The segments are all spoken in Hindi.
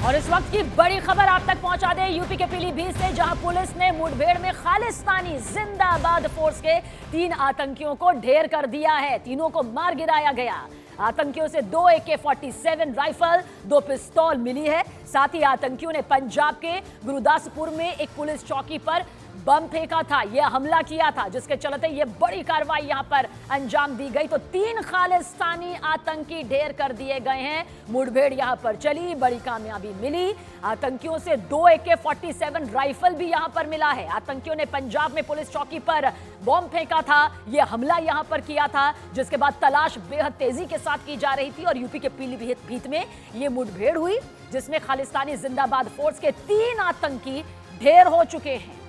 और इस वक्त की बड़ी खबर आप तक पहुंचा दे यूपी के पीलीभीत से, जहां पुलिस ने मुठभेड़ में खालिस्तानी जिंदाबाद फोर्स के 3 आतंकियों को ढेर कर दिया है। तीनों को मार गिराया गया। आतंकियों से 2 AK-47 राइफल, 2 पिस्तौल मिली है। साथ ही आतंकियों ने पंजाब के गुरदासपुर में एक पुलिस चौकी पर बम फेंका था, यह हमला किया था, जिसके चलते यह बड़ी कार्रवाई यहां पर अंजाम दी गई। तो 3 खालिस्तानी आतंकी ढेर कर दिए गए हैं। मुठभेड़ यहां पर चली, बड़ी कामयाबी मिली। आतंकियों से 2 AK-47 राइफल भी यहां पर मिला है। आतंकियों ने पंजाब में पुलिस चौकी पर बम फेंका था, यह हमला यहां पर किया था, जिसके बाद तलाश बेहद तेजी के साथ की जा रही थी और यूपी के पीलीभीत में यह मुठभेड़ हुई, जिसमें खालिस्तानी जिंदाबाद फोर्स के 3 आतंकी ढेर हो चुके हैं।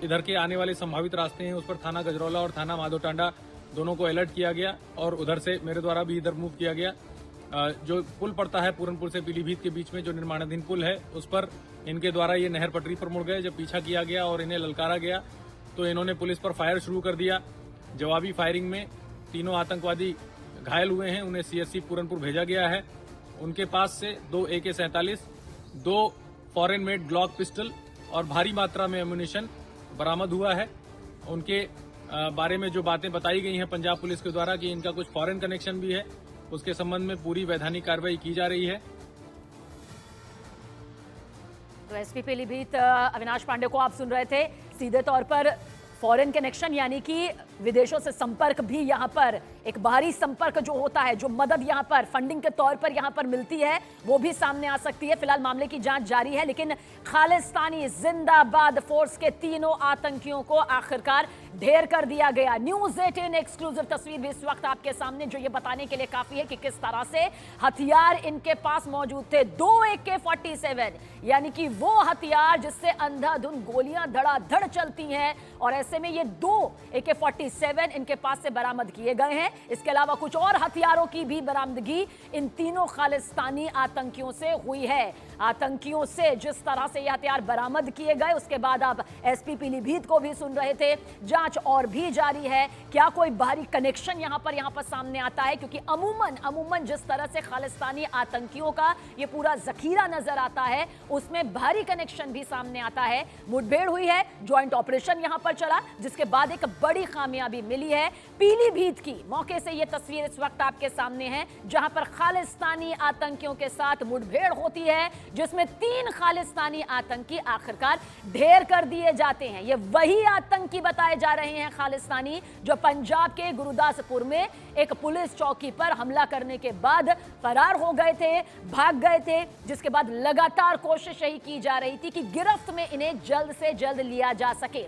इधर के आने वाले संभावित रास्ते हैं, उस पर थाना गजरौला और थाना माधोटांडा दोनों को अलर्ट किया गया और उधर से मेरे द्वारा भी इधर मूव किया गया। जो पुल पड़ता है पूरनपुर से पीलीभीत के बीच में, जो निर्माणाधीन पुल है, उस पर इनके द्वारा ये नहर पटरी पर मुड़ गए। जब पीछा किया गया और इन्हें ललकारा गया तो इन्होंने पुलिस पर फायर शुरू कर दिया। जवाबी फायरिंग में तीनों आतंकवादी घायल हुए हैं, उन्हें CSC पूरनपुर भेजा गया है। उनके पास से 2 AK-47, 2 foreign made Glock pistol और भारी मात्रा में एम्यूनिशन बरामद हुआ है। उनके बारे में जो बातें बताई गई हैं पंजाब पुलिस के द्वारा कि इनका कुछ फॉरेन कनेक्शन भी है, उसके संबंध में पूरी वैधानिक कार्रवाई की जा रही है। तो SP पीलीभीत अविनाश पांडे को आप सुन रहे थे। सीधे तौर पर फॉरेन कनेक्शन यानी कि विदेशों से संपर्क भी यहां पर एक बाहरी संपर्क जो होता है, जो मदद यहां पर फंडिंग के तौर पर यहां पर मिलती है, वो भी सामने आ सकती है। फिलहाल मामले की जांच जारी है, लेकिन खालिस्तानी जिंदाबाद फोर्स के तीनों आतंकियों को आखिरकार ढेर कर दिया गया। न्यूज़ 18 एक्सक्लूसिव तस्वीर भी इस वक्त आपके सामने, जो ये बताने के लिए काफी है कि किस तरह से हथियार इनके पास मौजूद थे। 2 AK-47 यानी कि वो हथियार जिससे अंधाधुंध गोलियां धड़ाधड़ चलती हैं, और ऐसे में ये 2 AK-47 इनके पास से बरामद किए गए हैं। इसके अलावा कुछ और हथियारों की भी बरामदगी इन तीनों खालिस्तानी आतंकियों से हुई है। आतंकियों से जिस तरह से ये हथियार बरामद किए गए, उसके बाद आप SP पीलीभीत को भी सुन रहे थे। जांच और भी जारी है, क्या कोई बाहरी कनेक्शन यहां पर सामने आता है, क्योंकि अमूमन जिस तरह से खालिस्तानी आतंकियों का ये पूरा जखीरा नजर आता है, उसमें बाहरी कनेक्शन भी सामने आता है। मुठभेड़ हुई है, ज्वाइंट ऑपरेशन यहां पर चला, जिसके बाद एक बड़ी कामयाबी मिली है। पीलीभीत की मौके से ये तस्वीर इस वक्त आपके सामने है, जहां पर खालिस्तानी आतंकियों के साथ मुठभेड़ होती है, जिसमें 3 खालिस्तानी आतंकी आखिरकार ढेर कर दिए जाते हैं। ये वही आतंकी बताए जा रहे हैं खालिस्तानी, जो पंजाब के गुरदासपुर में एक पुलिस चौकी पर हमला करने के बाद फरार हो गए थे, भाग गए थे, जिसके बाद लगातार कोशिश यही की जा रही थी कि गिरफ्त में इन्हें जल्द से जल्द लिया जा सके।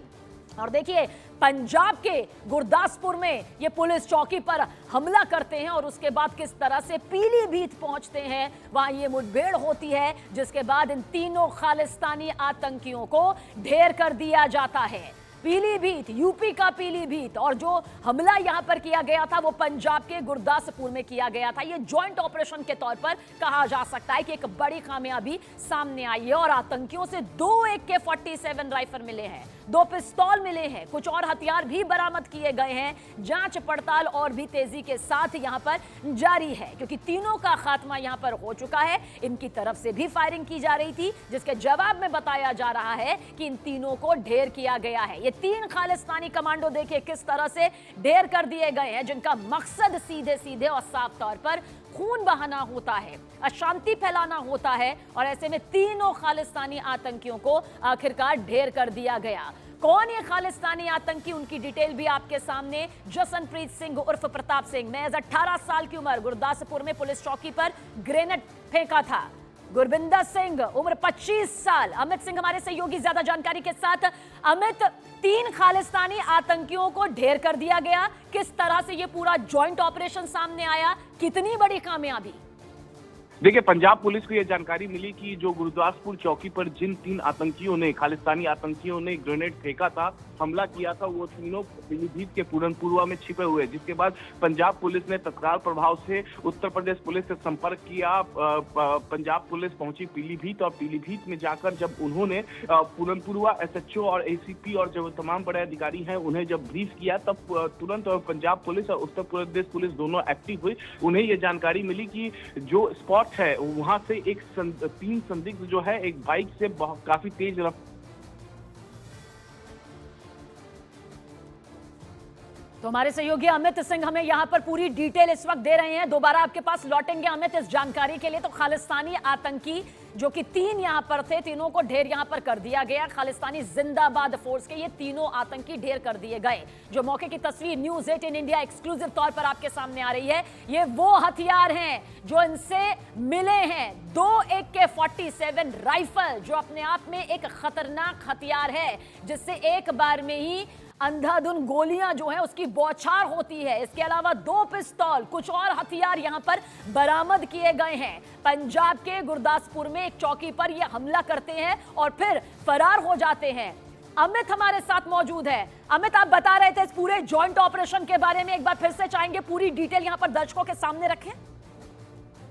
और देखिए, पंजाब के गुरदासपुर में ये पुलिस चौकी पर हमला करते हैं और उसके बाद किस तरह से पीलीभीत पहुंचते हैं, वहां ये मुठभेड़ होती है, जिसके बाद इन तीनों खालिस्तानी आतंकियों को ढेर कर दिया जाता है। पीलीभीत, यूपी का पीलीभीत, और जो हमला यहां पर किया गया था वो पंजाब के गुरदासपुर में किया गया था। ये जॉइंट ऑपरेशन के तौर पर कहा जा सकता है कि एक बड़ी कामयाबी सामने आई है और आतंकियों से 2 AK-47 राइफल मिले हैं, 2 पिस्तौल मिले हैं, कुछ और हथियार भी बरामद किए गए हैं। जांच पड़ताल और भी तेजी के साथ यहां पर जारी है, क्योंकि तीनों का खात्मा यहां पर हो चुका है। इनकी तरफ से भी फायरिंग की जा रही थी, जिसके जवाब में बताया जा रहा है कि इन तीनों को ढेर किया गया है। ये 3 खालिस्तानी कमांडो देखिए किस तरह से ढेर कर दिए गए हैं, जिनका मकसद सीधे सीधे और साफ तौर पर खून बहाना होता है, अशांति फैलाना होता है, और ऐसे में तीनों खालिस्तानी आतंकियों को आखिरकार ढेर कर दिया गया। कौन ये खालिस्तानी आतंकी, उनकी डिटेल भी आपके सामने। जसनप्रीत सिंह उर्फ प्रताप सिंह, महज 18 साल की उम्र, गुरदासपुर में पुलिस चौकी पर ग्रेनेड फेंका था। गुरविंदर सिंह उम्र 25 साल। अमित सिंह हमारे सहयोगी ज्यादा जानकारी के साथ। अमित, 3 खालिस्तानी आतंकियों को ढेर कर दिया गया, किस तरह से ये पूरा जॉइंट ऑपरेशन सामने आया, कितनी बड़ी कामयाबी? देखिए, पंजाब पुलिस को यह जानकारी मिली कि जो गुरदासपुर चौकी पर जिन 3 आतंकियों ने, खालिस्तानी आतंकियों ने ग्रेनेड फेंका था, हमला किया था, वो तीनों पीलीभीत के पूरनपुरा में छिपे हुए, जिसके बाद पंजाब पुलिस ने तत्काल प्रभाव से उत्तर प्रदेश पुलिस से संपर्क किया। पंजाब पुलिस पहुंची पीलीभीत और पीलीभीत में जाकर जब उन्होंने पूरनपुरा एसएचओ और एसीपी और जो तमाम बड़े अधिकारी हैं उन्हें जब ब्रीफ किया, तब तुरंत पंजाब पुलिस और उत्तर प्रदेश पुलिस दोनों एक्टिव हुई। उन्हें यह जानकारी मिली कि जो स्पॉट है वहां से 3 संदिग्ध जो है एक बाइक से काफी तेज रफ्तार। तो हमारे सहयोगी अमित सिंह हमें यहां पर पूरी डिटेल इस वक्त दे रहे हैं। दोबारा आपके पास लौटेंगे अमित इस जानकारी के लिए। तो खालिस्तानी आतंकी जो कि 3 यहां पर थे, तीनों को ढेर यहां पर कर दिया गया। खालिस्तानी जिंदाबाद फोर्स के ये तीनों आतंकी ढेर कर दिए गए। जो मौके की तस्वीर न्यूज़ 18 इंडिया एक्सक्लूसिव तौर पर आपके सामने आ रही है, ये वो हथियार हैं जो इनसे मिले हैं। 2 AK-47 राइफल जो अपने आप में एक खतरनाक हथियार है, जिससे एक बार में ही अंधाधुन गोलियां जो है उसकी बौछार होती है। इसके अलावा 2 पिस्तौल, कुछ और हथियार यहां पर बरामद किए गए हैं। पंजाब के गुरदासपुर में एक चौकी पर ये हमला करते हैं और फिर फरार हो जाते हैं। अमित हमारे साथ मौजूद है। अमित, आप बता रहे थे इस पूरे जॉइंट ऑपरेशन के बारे में, एक बार फिर से चाहेंगे पूरी डिटेल यहां पर दर्शकों के सामने रखें।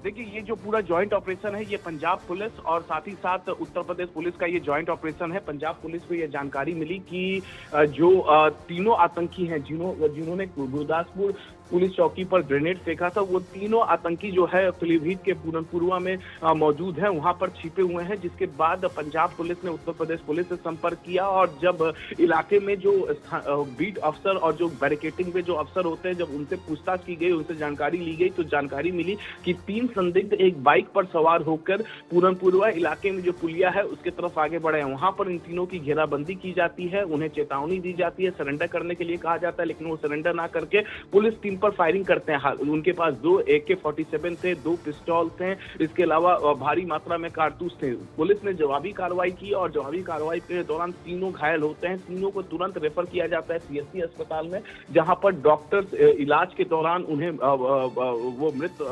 देखिए, ये जो पूरा जॉइंट ऑपरेशन है ये पंजाब पुलिस और साथ ही साथ उत्तर प्रदेश पुलिस का ये जॉइंट ऑपरेशन है। पंजाब पुलिस को ये जानकारी मिली कि जो तीनों आतंकी हैं जिन्होंने गुरदासपुर पुलिस चौकी पर ग्रेनेड फेंका था, वो तीनों आतंकी जो है पीलीभीत के पूरनपुरा में मौजूद हैं, वहां पर छिपे हुए हैं। जिसके बाद पंजाब पुलिस ने उत्तर प्रदेश पुलिस से संपर्क किया और जब इलाके में जो बीट अफसर और जो बैरिकेटिंग में जो अफसर होते हैं, जब उनसे पूछताछ की गई, उनसे जानकारी ली गई, तो जानकारी मिली कि 3 संदिग्ध एक बाइक पर सवार होकर पूरनपुरा इलाके में जो पुलिया है उसके तरफ आगे बढ़े हैं। वहां पर इन तीनों की घेराबंदी की जाती है, उन्हें चेतावनी दी जाती है, सरेंडर करने के लिए कहा जाता है, लेकिन वो सरेंडर ना करके पुलिस टीम पर फायरिंग करते हैं। उनके पास 2 AK-47 थे, 2 पिस्तौल थे, इसके अलावा भारी मात्रा में कारतूस थे। पुलिस ने जवाबी कार्रवाई की और जवाबी कार्रवाई के दौरान तीनों घायल होते हैं। तीनों को तुरंत रेफर किया जाता है CSC अस्पताल में, जहां पर डॉक्टर्स इलाज के दौरान उन्हें वो मृत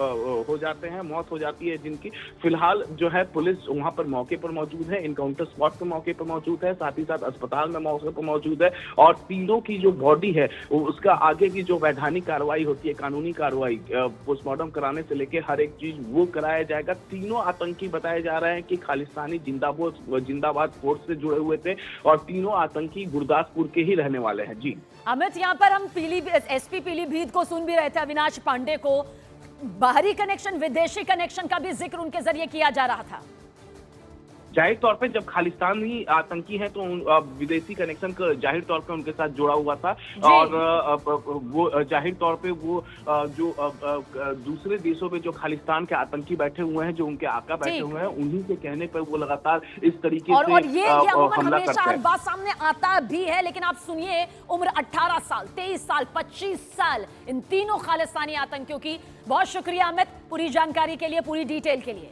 हो जाते हैं, मौत हो जाती है जिनकी। फिलहाल जो है पुलिस वहां पर मौके पर मौजूद है, इनकाउंटर स्पॉट पर मौके पर मौजूद है, साथ ही साथ अस्पताल में मौके पर मौजूद है और तीनों की जो बॉडी है उसका आगे की जो वैधानिक कार्रवाई होती है, कानूनी कार्रवाई, पोस्टमार्टम कराने से लेके हर एक चीज वो कराया जाएगा। तीनों आतंकी बताए जा रहे हैं कि खालिस्तानी जिंदाबाद फोर्स से जुड़े हुए थे और तीनों आतंकी गुरदासपुर के ही रहने वाले हैं। जी अमित, यहाँ पर हम SP पीलीभीत को सुन भी रहे थे, अविनाश पांडे को। बाहरी कनेक्शन, विदेशी कनेक्शन का भी जिक्र उनके जरिए किया जा रहा था। जाहिर तौर पे जब खालिस्तानी आतंकी हैं तो विदेशी कनेक्शन का जाहिर तौर पे उनके साथ जुड़ा हुआ था और वो जाहिर तौर पे वो जो दूसरे देशों में जो खालिस्तान के आतंकी बैठे हुए हैं, जो उनके आका बैठे हुए हैं, उन्हीं के कहने पर वो लगातार इस तरीके से और ये हमला हमेशा करते हर हैं। बात सामने आता भी है, लेकिन आप सुनिए, उम्र 18 साल, 23 साल, 25 साल इन तीनों खालिस्तानी आतंकियों की। बहुत शुक्रिया अमित पूरी जानकारी के लिए, पूरी डिटेल के लिए।